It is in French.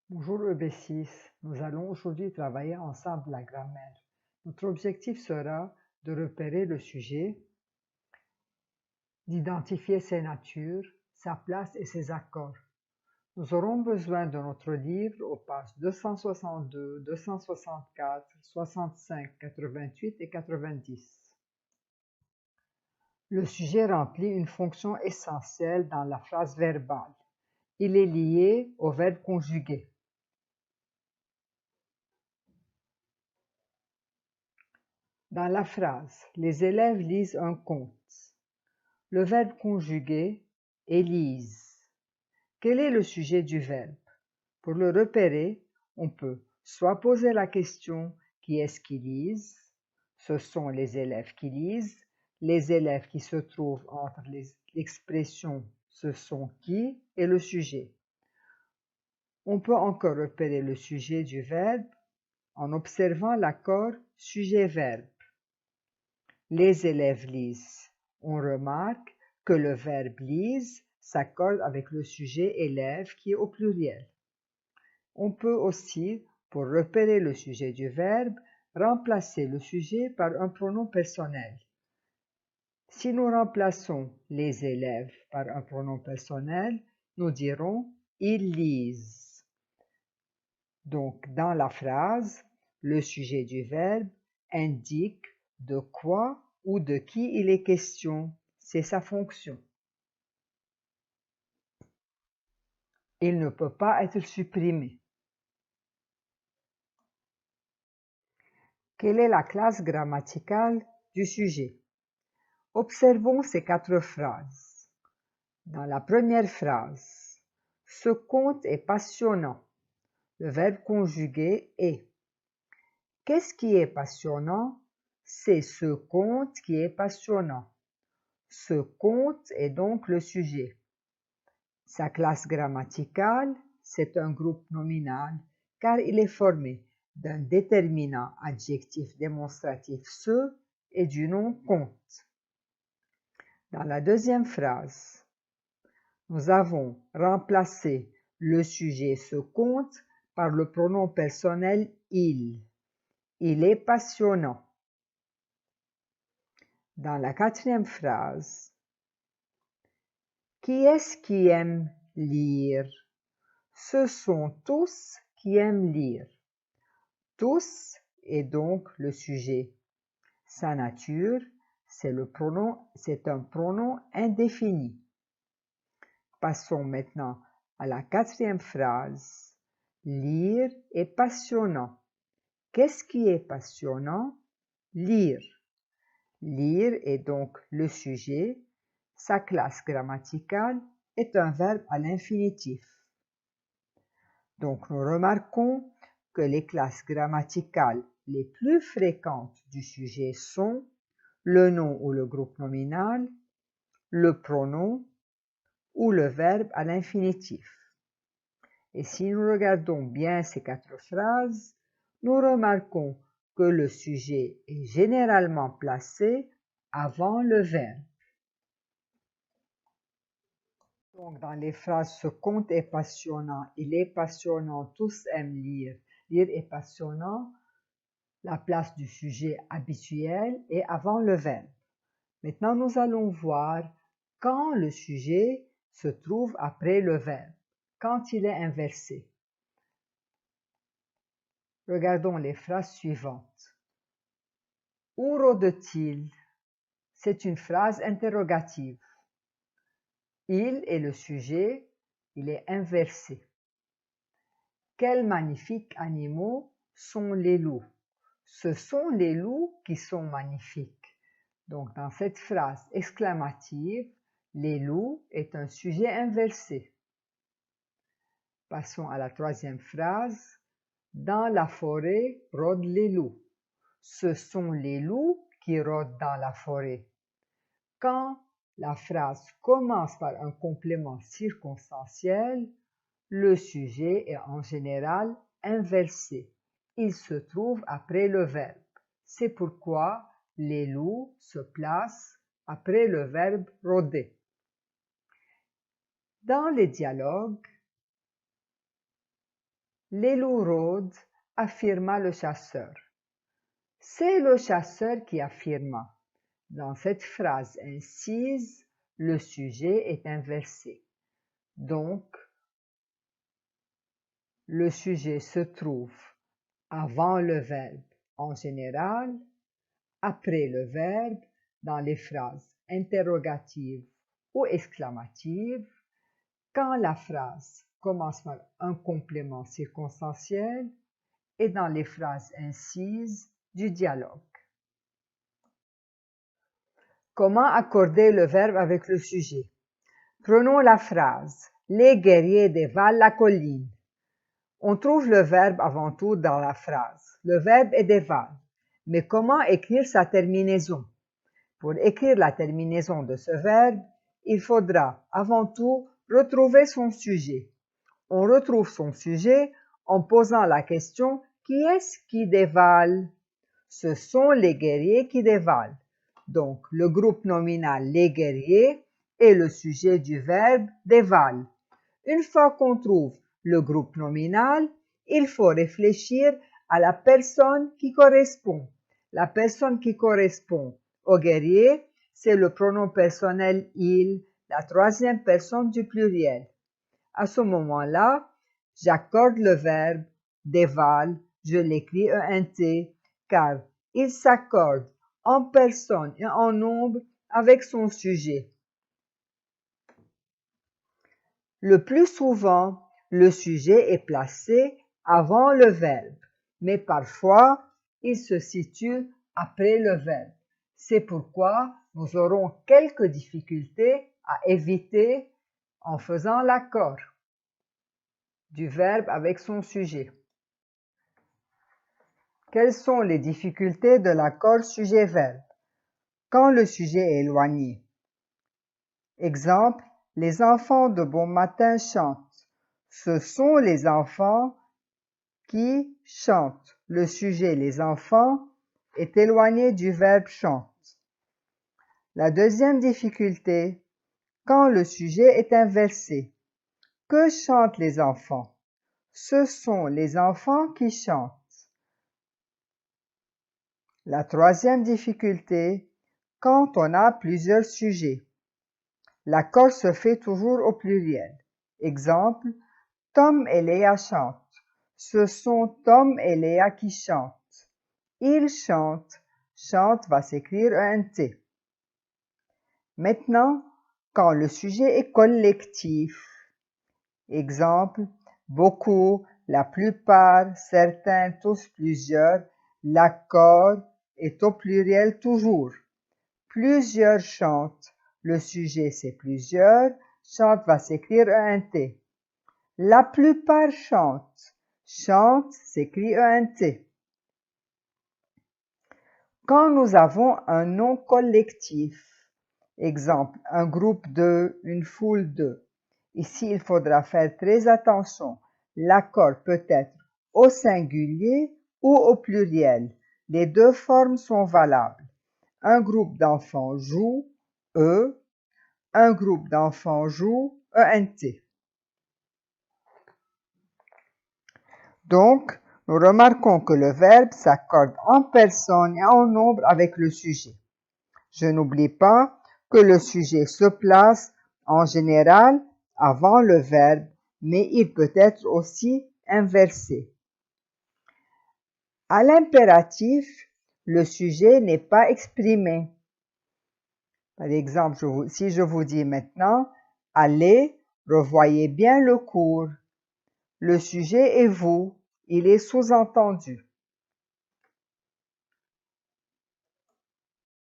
Bonjour EB6, nous allons aujourd'hui travailler ensemble la grammaire. Notre objectif sera de repérer le sujet, d'identifier ses natures, sa place et ses accords. Nous aurons besoin de notre livre aux pages 262, 264, 65, 88 et 90. Le sujet remplit une fonction essentielle dans la phrase verbale. Il est lié au verbe conjugué. Dans la phrase, les élèves lisent un conte. Le verbe conjugué est lise. Quel est le sujet du verbe? Pour le repérer, on peut soit poser la question qui est-ce qui lise? Ce sont les élèves qui lisent. Les élèves qui se trouvent entre l'expression ce sont qui et le sujet. On peut encore repérer le sujet du verbe en observant l'accord sujet-verbe. Les élèves lisent. On remarque que le verbe lise s'accorde avec le sujet élève qui est au pluriel. On peut aussi, pour repérer le sujet du verbe, remplacer le sujet par un pronom personnel. Si nous remplaçons les élèves par un pronom personnel, nous dirons ils lisent. Donc, dans la phrase, le sujet du verbe indique de quoi ou de qui il est question. C'est sa fonction. Il ne peut pas être supprimé. Quelle est la classe grammaticale du sujet? Observons ces 4 phrases. Dans la première phrase, ce conte est passionnant. Le verbe conjugué est. Qu'est-ce qui est passionnant? C'est ce conte qui est passionnant. Ce conte est donc le sujet. Sa classe grammaticale, c'est un groupe nominal car il est formé d'un déterminant adjectif démonstratif ce et du nom conte. Dans la deuxième phrase, nous avons remplacé le sujet ce conte par le pronom personnel il. Il est passionnant. Dans la quatrième phrase, qui est-ce qui aime lire? Ce sont tous qui aiment lire. Tous est donc le sujet. Sa nature, c'est un pronom indéfini. Passons maintenant à la quatrième phrase. Lire est passionnant. Qu'est-ce qui est passionnant? Lire. Lire est donc le sujet. Sa classe grammaticale est un verbe à l'infinitif. Donc nous remarquons que les classes grammaticales les plus fréquentes du sujet sont le nom ou le groupe nominal, le pronom ou le verbe à l'infinitif. Et si nous regardons bien ces 4 phrases, nous remarquons que le sujet est généralement placé avant le verbe. Donc dans les phrases ce conte est passionnant, il est passionnant, tous aiment lire, lire est passionnant, la place du sujet habituel est avant le verbe. Maintenant nous allons voir quand le sujet se trouve après le verbe, quand il est inversé. Regardons les phrases suivantes. Où rôde-t-il? C'est une phrase interrogative. Il est le sujet, il est inversé. Quels magnifiques animaux sont les loups? Ce sont les loups qui sont magnifiques. Donc dans cette phrase exclamative, les loups est un sujet inversé. Passons à la troisième phrase. Dans la forêt rôdent les loups. Ce sont les loups qui rôdent dans la forêt. Quand la phrase commence par un complément circonstanciel, le sujet est en général inversé. Il se trouve après le verbe. C'est pourquoi les loups se placent après le verbe rôder. Dans les dialogues, Les loups rôdent, affirma le chasseur. C'est le chasseur qui affirma. Dans cette phrase incise, le sujet est inversé. Donc, le sujet se trouve avant le verbe en général, après le verbe dans les phrases interrogatives ou exclamatives, quand la phrase commence par un complément circonstanciel et dans les phrases incises du dialogue. Comment accorder le verbe avec le sujet? Prenons la phrase « Les guerriers dévalent la colline ». On trouve le verbe avant tout dans la phrase. Le verbe est dévale. Mais comment écrire sa terminaison? Pour écrire la terminaison de ce verbe, il faudra avant tout retrouver son sujet. On retrouve son sujet en posant la question « Qui est-ce qui dévale ?» Ce sont les guerriers qui dévalent. Donc, le groupe nominal « les guerriers » est le sujet du verbe « dévale ». Une fois qu'on trouve le groupe nominal, il faut réfléchir à la personne qui correspond. La personne qui correspond au guerrier, c'est le pronom personnel « il », la troisième personne du pluriel. À ce moment-là, j'accorde le verbe « dévale », je l'écris ENT, car il s'accorde en personne et en nombre avec son sujet. Le plus souvent, le sujet est placé avant le verbe, mais parfois, il se situe après le verbe. C'est pourquoi nous aurons quelques difficultés à éviter en faisant l'accord du verbe avec son sujet. Quelles sont les difficultés de l'accord sujet-verbe? Quand le sujet est éloigné. Exemple, les enfants de bon matin chantent. Ce sont les enfants qui chantent. Le sujet, les enfants, est éloigné du verbe chante. La deuxième difficulté, quand le sujet est inversé. Que chantent les enfants? Ce sont les enfants qui chantent. La troisième difficulté, quand on a plusieurs sujets. L'accord se fait toujours au pluriel. Exemple, Tom et Léa chantent. Ce sont Tom et Léa qui chantent. Ils chantent. Chante va s'écrire ENT. Maintenant, quand le sujet est collectif. Exemple, beaucoup, la plupart, certains, tous, plusieurs. L'accord est au pluriel toujours. Plusieurs chantent. Le sujet c'est plusieurs. Chante va s'écrire ENT. La plupart chantent. Chante s'écrit ENT. Quand nous avons un nom collectif, exemple, un groupe de, une foule de, ici il faudra faire très attention. L'accord peut être au singulier ou au pluriel. Les deux formes sont valables. Un groupe d'enfants joue, E. Un groupe d'enfants joue, ENT. Donc, nous remarquons que le verbe s'accorde en personne et en nombre avec le sujet. Je n'oublie pas que le sujet se place en général avant le verbe, mais il peut être aussi inversé. À l'impératif, le sujet n'est pas exprimé. Par exemple, si je vous dis maintenant « Allez, revoyez bien le cours ». Le sujet est vous, il est sous-entendu.